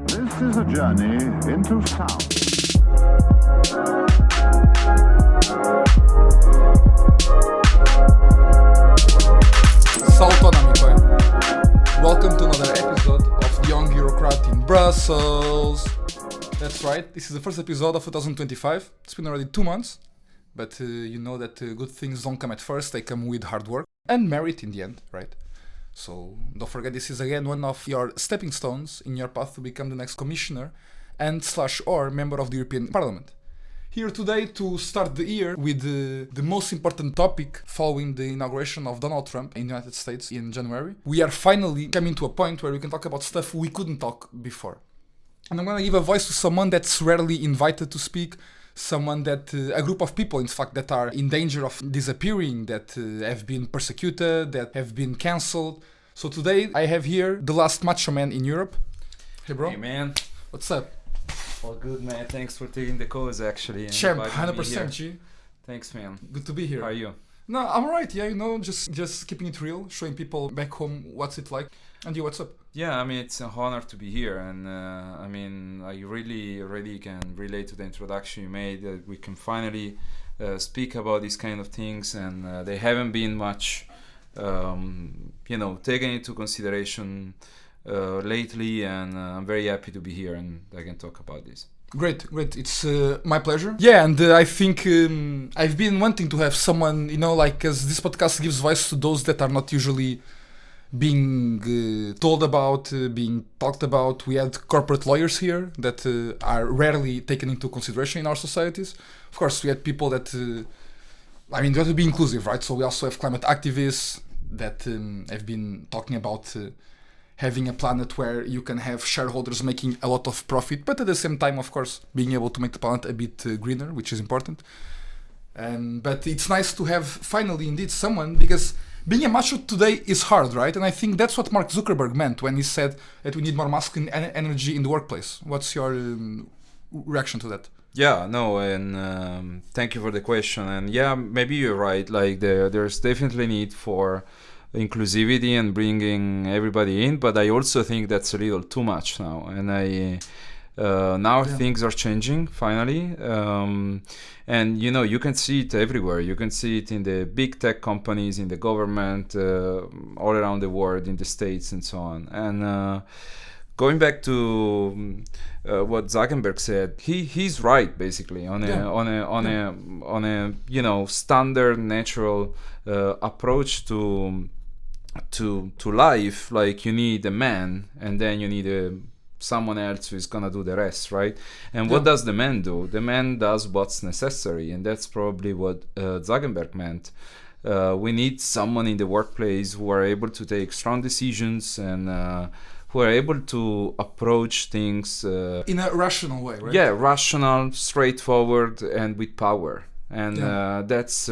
This is a journey into sound. Salutona, amico. Welcome to another episode of The Young Bureaucrat in Brussels. That's right, this is the first episode of 2025. It's been already 2 months, but you know that good things don't come at first, they come with hard work and merit in the end, right? So don't forget, this is again one of your stepping stones in your path to become the next commissioner and / or member of the European Parliament. Here today to start the year with the most important topic following the inauguration of Donald Trump in the United States in January. We are finally coming to a point where we can talk about stuff we couldn't talk before. And I'm going to give a voice to someone that's rarely invited to speak, someone that, a group of people in fact that are in danger of disappearing, that have been persecuted, that have been cancelled. So today I have here the last Macho man in Europe. Hey bro. Hey man. What's up? All good, man. Thanks for taking the calls, actually. Champ, 100% G. Thanks, man. Good to be here. How are you? No, I'm alright, yeah, you know, just keeping it real, showing people back home what's it like. And you, what's up? Yeah, I mean, it's an honor to be here, and I mean, I really can relate to the introduction you made, that we can finally speak about these kind of things, and they haven't been much, taken into consideration lately, and I'm very happy to be here, and I can talk about this. Great. It's my pleasure. Yeah, and I think I've been wanting to have someone, because this podcast gives voice to those that are not usually being told about, being talked about. We had corporate lawyers here that are rarely taken into consideration in our societies. Of course, we had people that, we have to be inclusive, right? So we also have climate activists that have been talking about having a planet where you can have shareholders making a lot of profit, but at the same time, of course, being able to make the planet a bit greener, which is important. But it's nice to have finally indeed someone, because being a macho today is hard, right? And I think that's what Mark Zuckerberg meant when he said that we need more masculine energy in the workplace. What's your reaction to that? Yeah, no, and thank you for the question. And yeah, maybe you're right. Like there's definitely need for inclusivity and bringing everybody in, but I also think that's a little too much now. And things are changing finally, and you can see it everywhere. You can see it in the big tech companies, in the government, all around the world, in the States, and so on. And going back to what Zuckerberg said, he's right basically on a standard natural approach to life. Like you need a man, and then you need someone else who is gonna do the rest, right? And what does the man do? The man does what's necessary, and that's probably what Zuckerberg meant. We need someone in the workplace who are able to take strong decisions and who are able to approach things in a rational way, right? Yeah, rational, straightforward, and with power. And that's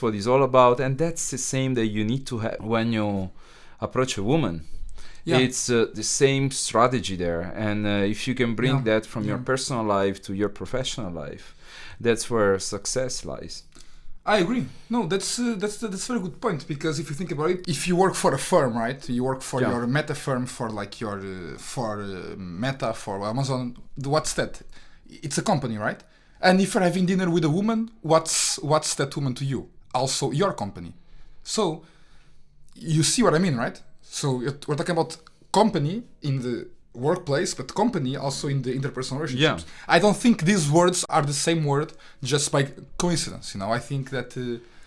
what it's all about, and that's the same that you need to have when you approach a woman. Yeah. It's the same strategy there, and if you can bring that from your personal life to your professional life, that's where success lies. I agree. No, that's a very good point, because if you think about it, if you work for a firm, right? You work for your Meta firm, for like your Meta, for Amazon. What's that? It's a company, right? And if you're having dinner with a woman, what's that woman to you? Also your company. So you see what I mean, right? So we're talking about company in the workplace, but company also in the interpersonal relationships. Yeah. I don't think these words are the same word just by coincidence. I think that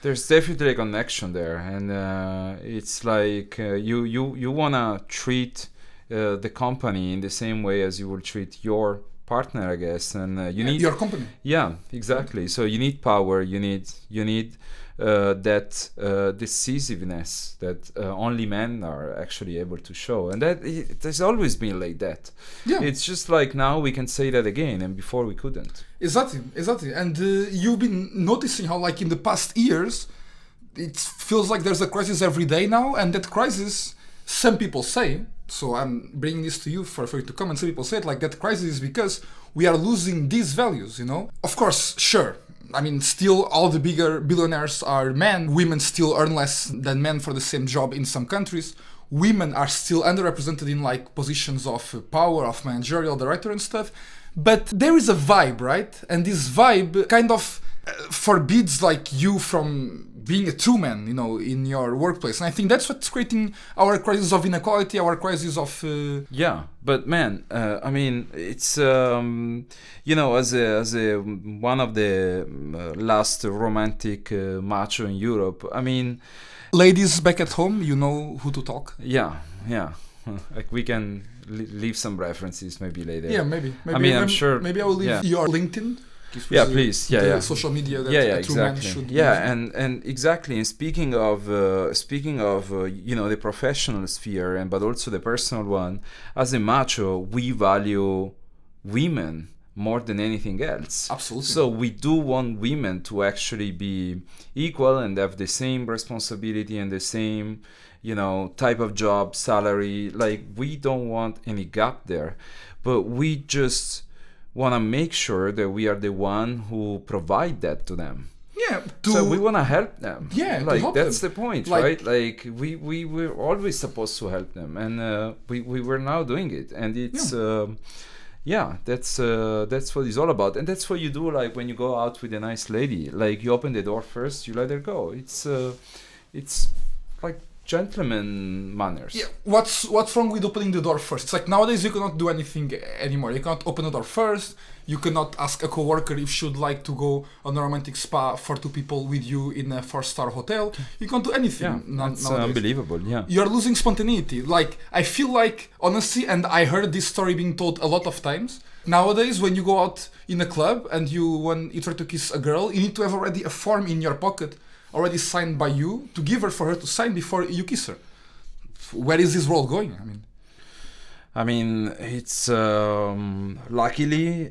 there's definitely a connection there, and it's like you wanna treat the company in the same way as you will treat your partner, I guess, and you need your company. Yeah, exactly. So you need power. You need that decisiveness that only men are actually able to show, and that it has always been like that. Yeah. It's just like now we can say that again, and before we couldn't. Exactly. And you've been noticing how, like in the past years, it feels like there's a crisis every day now, and that crisis, some people say, So I'm bringing this to you for you to come and some people say it like that crisis is because we are losing these values, you know? Of course, sure. I mean, still all the bigger billionaires are men. Women still earn less than men for the same job in some countries. Women are still underrepresented in like positions of power, of managerial director and stuff. But there is a vibe, right? And this vibe kind of forbids like you from being a true man, you know, in your workplace. And I think that's what's creating our crisis of inequality, our crisis of... Yeah, but man, I mean, it's you know, as a one of the last romantic macho in Europe. I mean, Ladies back at home, you know who to talk. yeah, like we can leave some references maybe later. Yeah, maybe. I mean, I'm sure. Maybe I will leave yeah. your LinkedIn. Yeah, please. The social media that a true man should Yeah, use. and exactly. And speaking of you know, the professional sphere, and but also the personal one, as a macho, we value women more than anything else. Absolutely. So we do want women to actually be equal and have the same responsibility and the same, you know, type of job, salary. Like, we don't want any gap there, but we just want to make sure that we are the one who provide that to them. Yeah, So we want to help them. Yeah, to like help that's them. the point, Like- right? Like we were always supposed to help them, and we were now doing it, and it's that's what it's all about, and that's what you do. Like when you go out with a nice lady, like you open the door first, you let her go. It's like gentleman manners. Yeah, what's wrong with opening the door first? It's like nowadays you cannot do anything anymore. You cannot open the door first. You cannot ask a coworker if she'd like to go on a romantic spa for two people with you in a 4-star hotel. You can't do anything. Yeah, that's nowadays. unbelievable. Yeah. You're losing spontaneity. Like, I feel like, honestly, and I heard this story being told a lot of times, nowadays when you go out in a club and when you try to kiss a girl, you need to have already a form in your pocket, already signed by you, to give her for her to sign before you kiss her. Where is this world going? I mean, it's luckily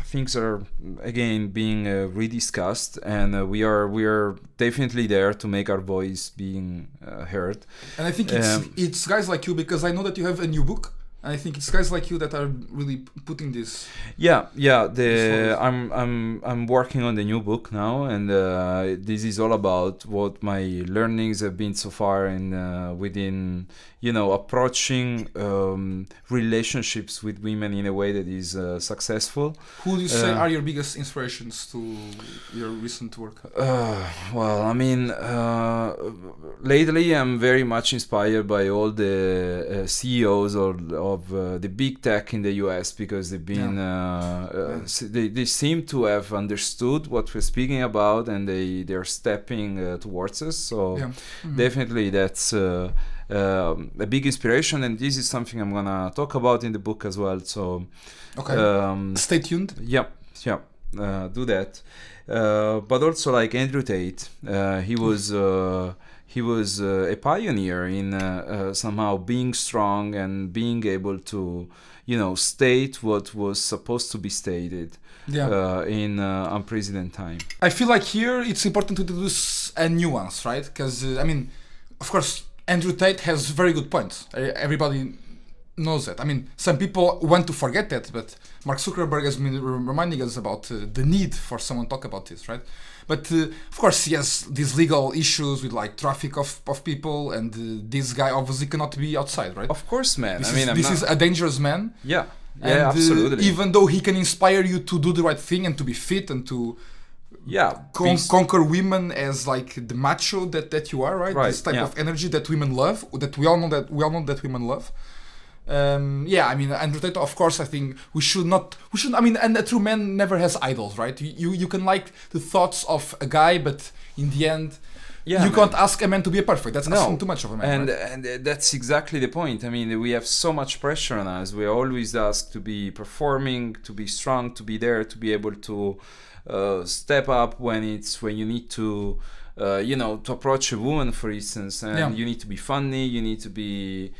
things are again being rediscussed, and we are definitely there to make our voice being heard. And I think it's guys like you, because I know that you have a new book. And I think it's guys like you that are really putting this. Yeah. I'm working on the new book now, and this is all about what my learnings have been so far, and within, you know, approaching relationships with women in a way that is successful. Who do you say are your biggest inspirations to your recent work? Well, I mean, lately I'm very much inspired by all the CEOs of the big tech in the US, because they've been they seem to have understood what we're speaking about, and they're stepping towards us. So definitely that's a big inspiration, and this is something I'm gonna talk about in the book as well. So stay tuned. Do that. But also, like Andrew Tate, he was a pioneer in somehow being strong and being able to, you know, state what was supposed to be stated in unprecedented time. I feel like here it's important to introduce a nuance, right? Because, I mean, of course, Andrew Tate has very good points. Everybody knows that. I mean, some people want to forget that, but Mark Zuckerberg has been reminding us about the need for someone to talk about this, right? But of course, he has these legal issues with like traffic of people, and this guy obviously cannot be outside, right? Of course, man. This is a dangerous man. Yeah, and, absolutely. Even though he can inspire you to do the right thing and to be fit and to conquer women as like the macho that you are, right? This type of energy that women love, that we all know that women love. I mean, Andrew Tate, of course, I think we should, I mean, and a true man never has idols, right? You can like the thoughts of a guy, but in the end, you can't ask a man to be perfect. That's asking too much of a man. And that's exactly the point. I mean, we have so much pressure on us. We're always asked to be performing, to be strong, to be there, to be able to step up when you need to, to approach a woman, for instance, and you need to be funny, you need to be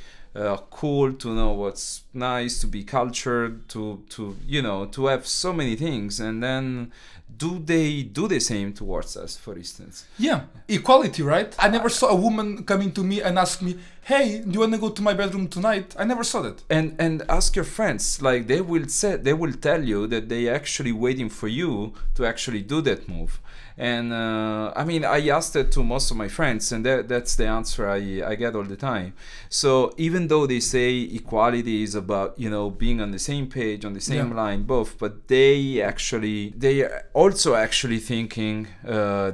cool, to know what's nice, to be cultured, to to have so many things. And then do they do the same towards us, for instance? Yeah, equality, right? I never saw a woman coming to me and ask me, "Hey, do you want to go to my bedroom tonight?" I never saw that. And ask your friends, like they will tell you that they actually waiting for you to actually do that move. And I mean, I asked that to most of my friends, and that's the answer I get all the time. So even though they say equality is about being on the same page, on the same line, both, but they are also actually thinking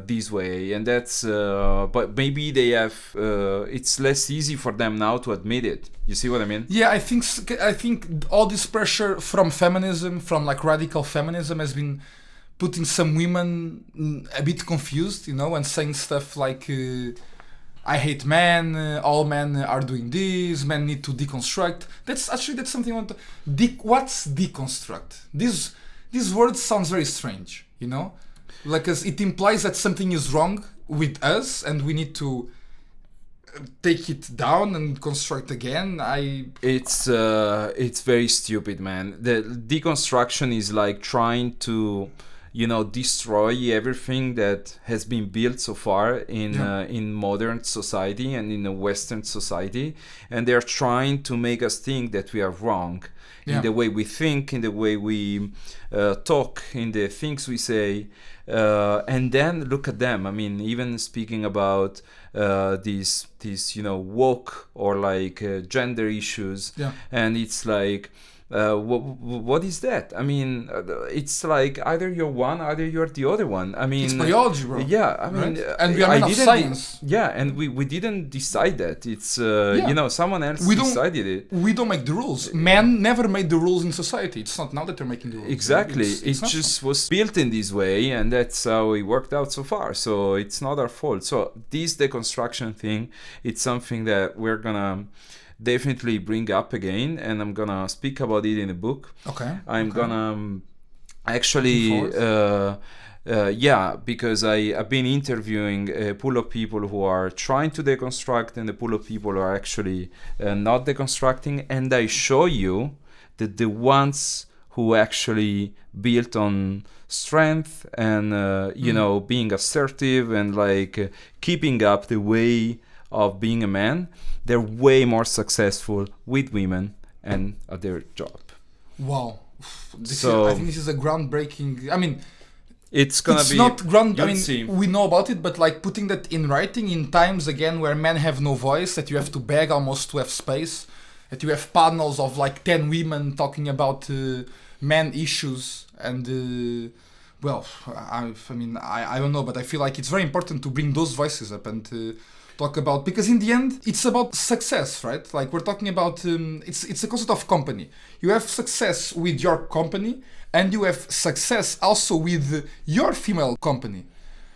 this way, and that's but maybe they have it's less easy for them now to admit it. You see what I mean? Yeah, I think all this pressure from feminism, from like radical feminism, has been putting some women a bit confused, and saying stuff like, I hate men, all men are doing this, men need to deconstruct. That's something I want to... What's deconstruct? This word sounds very strange, Like, as it implies that something is wrong with us and we need to take it down and construct again. It's very stupid, man. The deconstruction is like trying to destroy everything that has been built so far in modern society and in a Western society, and they're trying to make us think that we are wrong in the way we think, in the way we talk, in the things we say, and then look at them. I mean, even speaking about these woke or like gender issues, and it's like, what is that? I mean, it's like either you're one, either you're the other one. I mean, it's biology, bro. Yeah, I mean, right? And we are men of science. Yeah, and we didn't decide that. It's someone else decided it. We don't make the rules. Men never made the rules in society. It's not now that they're making the rules. Exactly. It just was built in this way, and that's how it worked out so far. So it's not our fault. So this deconstruction thing, it's something that we're gonna definitely bring up again, and I'm gonna speak about it in a book. I'm gonna actually because I've been interviewing a pool of people who are trying to deconstruct and a pool of people who are actually not deconstructing, and I show you that the ones who actually built on strength and being assertive and like keeping up the way of being a man, they're way more successful with women and at their job. Wow. I think this is a groundbreaking... I mean, it's not ground... I mean, we know about it, but like putting that in writing in times, again, where men have no voice, that you have to beg almost to have space, that you have panels of like 10 women talking about men issues and... I don't know, but I feel like it's very important to bring those voices up and talk about, because in the end it's about success, right? Like we're talking about it's a concept of company. You have success with your company and you have success also with your female company,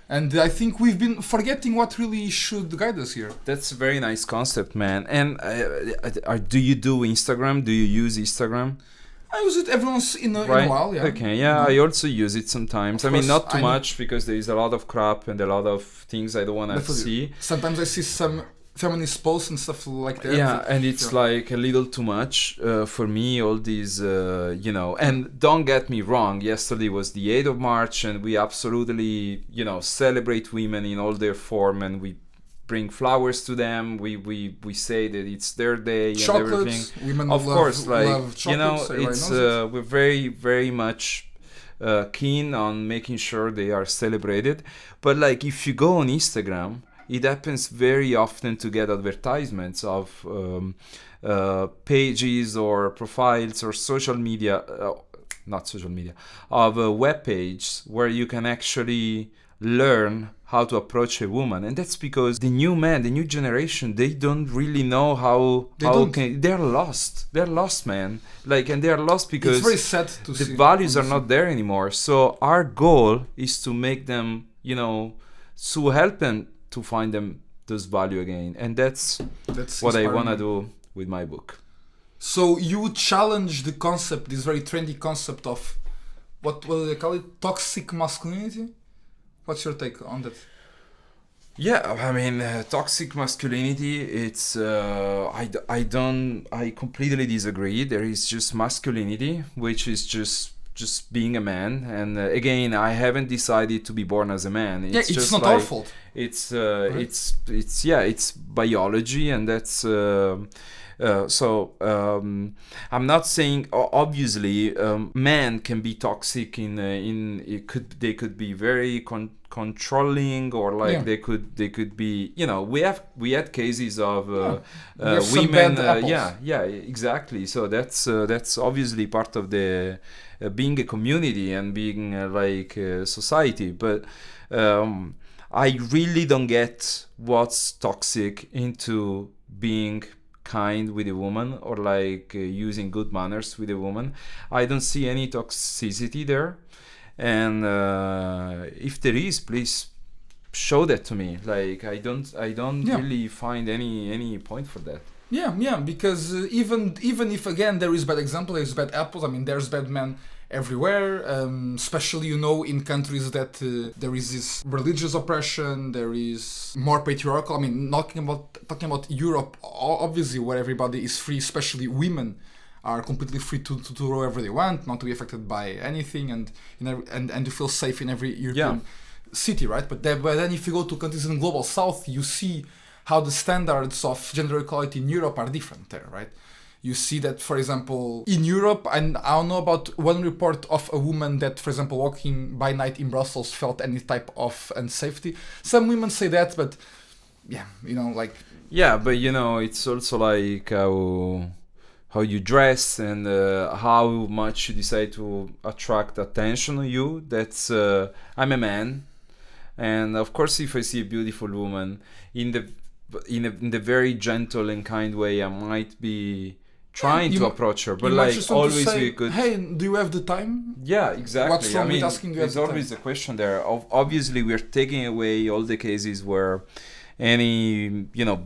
and I think we've been forgetting what really should guide us here. That's a very nice concept, man. And do you do Instagram? Do you use Instagram? I use it every once in a while, yeah. Okay, yeah, I also use it sometimes. I mean, not too much, because there is a lot of crap and a lot of things I don't want to see. Sometimes I see some feminist posts and stuff like that. Yeah, and it's like a little too much for me, all these, and don't get me wrong, yesterday was the 8th of March and we absolutely, celebrate women in all their form, and we bring flowers to them. We say that it's their day. Chocolates, and everything. Women of course, like chocolates, it's we're very very much keen on making sure they are celebrated. But like if you go on Instagram, it happens very often to get advertisements of pages or profiles or social media, not social media, of a web page where you can actually learn how to approach a woman. And that's because the new generation, they don't really know they're lost, man. Like, and they're lost because it's very sad to the see values are not there anymore. So our goal is to make them, to help them to find them those value again. And that's what I want to do with my book. So you would challenge the concept, this very trendy concept of what do they call it? Toxic masculinity? What's your take on that? Yeah, I mean, toxic masculinity. It's I completely disagree. There is just masculinity, which is just being a man. And again, I haven't decided to be born as a man. Yeah, it's just not like, our fault. It's Right? it's yeah, it's biology, and that's. I'm not saying obviously men can be toxic in they could be very controlling, or like Yeah. they could be, you know, we had cases of We have some women bad apples. yeah, exactly. So that's obviously part of the being a community and being like society, but I really don't get what's toxic into being kind with a woman, or like using good manners with a woman. I don't see any toxicity there, and if there is, please show that to me. Like I don't Yeah. really find any point for that. Yeah, because even if again there is bad example, there's bad apples. I mean, there's bad men everywhere, especially in countries that there is this religious oppression, there is more patriarchal. I mean, talking about Europe, obviously, where everybody is free, especially women are completely free to do whatever they want, not to be affected by anything, and and to feel safe in every European city, right? But then if you go to countries in the global south, you see how the standards of gender equality in Europe are different there, right? You see that, for example, in Europe, and I don't know about one report of a woman that, for example, walking by night in Brussels felt any type of unsafety. Some women say that, but yeah, like... Yeah, but it's also like how you dress, and how much you decide to attract attention on you. That's I'm a man, and of course, if I see a beautiful woman in the very gentle and kind way, I might be trying to approach her, but you might like just want to always say, be good. hey, do you have the time? Yeah, exactly. What's wrong with asking you there's at the always time? a question there. Obviously, we're taking away all the cases where any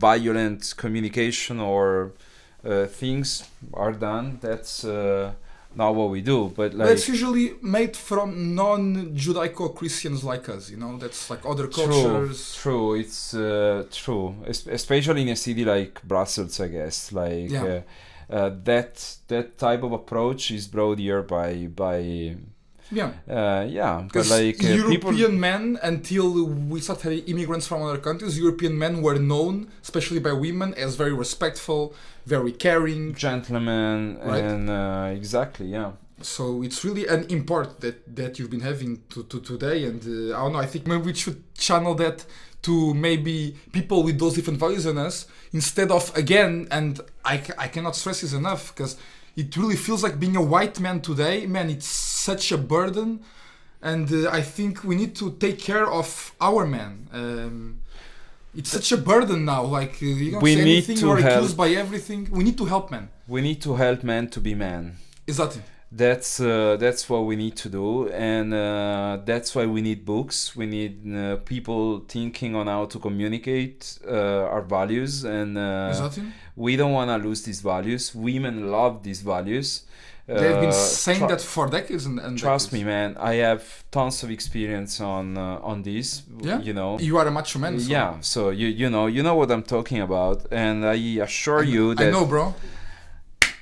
violent communication or things are done. That's not what we do. But like, That's usually made from non-Judaico-Christians like us, That's like other cultures. True. It's true, especially in a city like Brussels, I guess. Like Yeah. that type of approach is brought here by Yeah. but Because like European people. men, until we started having immigrants from other countries, European men were known, especially by women, as very respectful, very caring. Gentlemen, Right. and exactly, yeah. So it's really an import that you've been having to today, and I don't know. I think maybe we should channel that to maybe people with those different values in us, instead of, again, and I cannot stress this enough, because it really feels like being a white man today, man, it's such a burden, and I think we need to take care of our men. It's such a burden now, like you don't We say need anything, to you're help. accused by everything. We need to help men. We need to help men to be men. Exactly. That's what we need to do, and that's why we need books. We need people thinking on how to communicate our values, and Exactly. we don't want to lose these values. Women love these values. They've been saying that for decades and Trust decades. me, man. I have tons of experience on this. Yeah. You are a macho man. So. Yeah. So you know what I'm talking about, and I assure you that. I know, bro.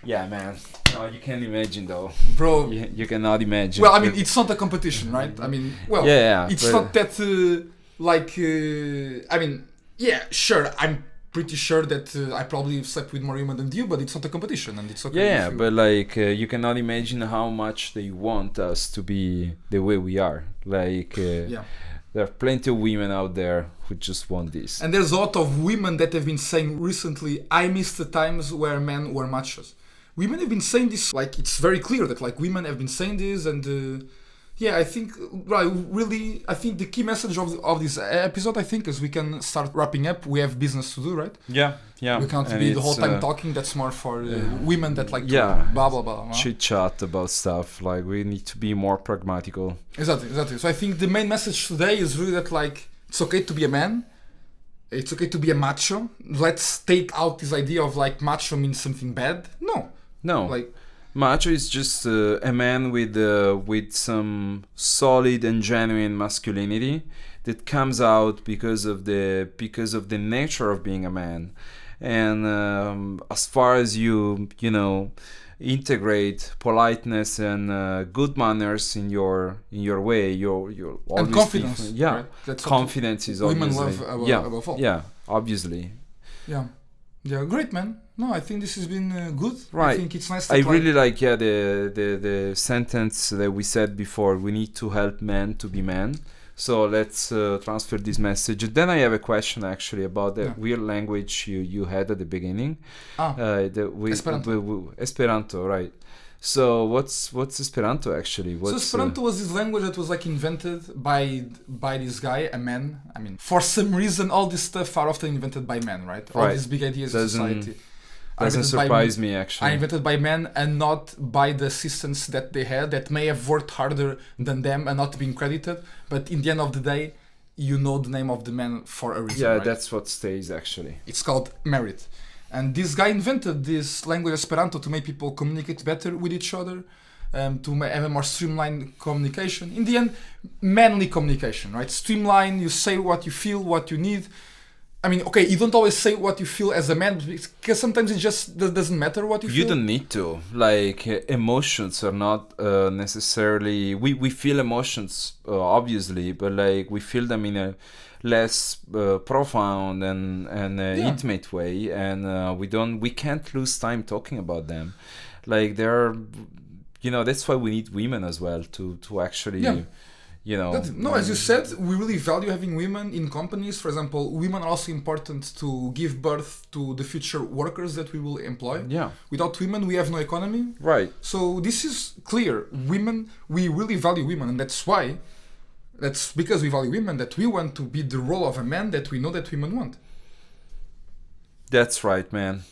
Yeah, man. No, you can't imagine though. Bro. You cannot imagine. Well, I mean, it's not a competition, right? I mean, well, Yeah, it's but- not that I mean, yeah, sure. I'm pretty sure that I probably slept with more women than you, but it's not a competition, and it's okay. Yeah, if you- but like you cannot imagine how much they want us to be the way we are. Like yeah. there are plenty of women out there who just want this. And there's a lot of women that have been saying recently, I miss the times where men were machos. Women have been saying this, like, it's very clear that, like, women have been saying this, and yeah, I think, right, really, I think the key message of this episode, I think, is we can start wrapping up. We have business to do, right? Yeah. We can't and be the whole it's, time talking. That's more for women that like to yeah. blah, blah, blah. chit chat about stuff. Like we need to be more pragmatical. Exactly. So I think the main message today is really that, like, it's okay to be a man. It's okay to be a macho. Let's take out this idea of, like, macho means something bad. No. No, Like, Macho is just a man with some solid and genuine masculinity that comes out because of the nature of being a man. And as far as you know, integrate politeness and good manners in your way, you're always And confidence. yeah, right? That's what confidence is women obviously love above all. yeah, obviously. Yeah. Yeah, great, man. No, I think this has been good. Right. I think it's nice to I try. really like the sentence that we said before. We need to help men to be men. So let's transfer this message. Then I have a question actually about the weird language you had at the beginning. Esperanto. Esperanto, right? So what's Esperanto actually? So Esperanto was this language that was like invented by this guy, a man. I mean, for some reason, all this stuff are often invented by men, right? All these big ideas of society. Doesn't surprise me actually. Are invented by men and not by the assistants that they had that may have worked harder than them and not being credited. But in the end of the day, you know the name of the man for a reason. Yeah, right? that's what stays actually. It's called merit. And this guy invented this language Esperanto to make people communicate better with each other, to have a more streamlined communication. In the end, manly communication, right? Streamline, you say what you feel, what you need. I mean, okay, you don't always say what you feel as a man, because sometimes it just doesn't matter what you feel. You don't need to. Like, emotions are not necessarily... We feel emotions, obviously, but like we feel them in a less profound and intimate way, and we can't lose time talking about them. Like, there are... You know, that's why we need women as well to actually... Yeah. You know, as you said, we really value having women in companies. For example, women are also important to give birth to the future workers that we will employ. Yeah. Without women, we have no economy. Right. So this is clear. Women, we really value women, and that's because we value women that we want to be the role of a man that we know that women want. That's right, man.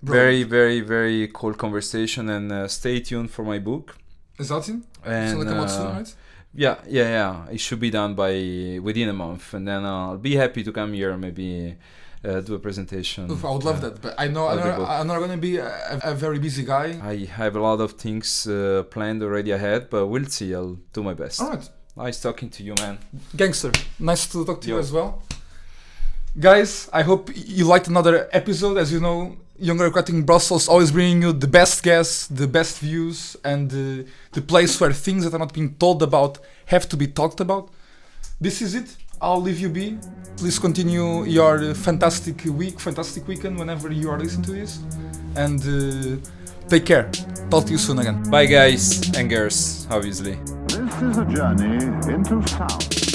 Brilliant. Very, very, very cool conversation, and stay tuned for my book. Is that it? And it's gonna come out soon, right? Yeah. It should be done within a month, and then I'll be happy to come here and maybe do a presentation. Oof, I would love that, but I know I'm not gonna be a very busy guy. I have a lot of things planned already ahead, but we'll see. I'll do my best. All right. Nice talking to you, man. Gangster, nice to talk to you as well. Guys, I hope you liked another episode. As you know, Young Bureaucrat in Brussels always bringing you the best guests, the best views, and the place where things that are not being told about have to be talked about. This is it. I'll leave you be. Please continue your fantastic weekend whenever you are listening to this. And take care. Talk to you soon again. Bye, guys and girls, obviously. This is a journey into sound.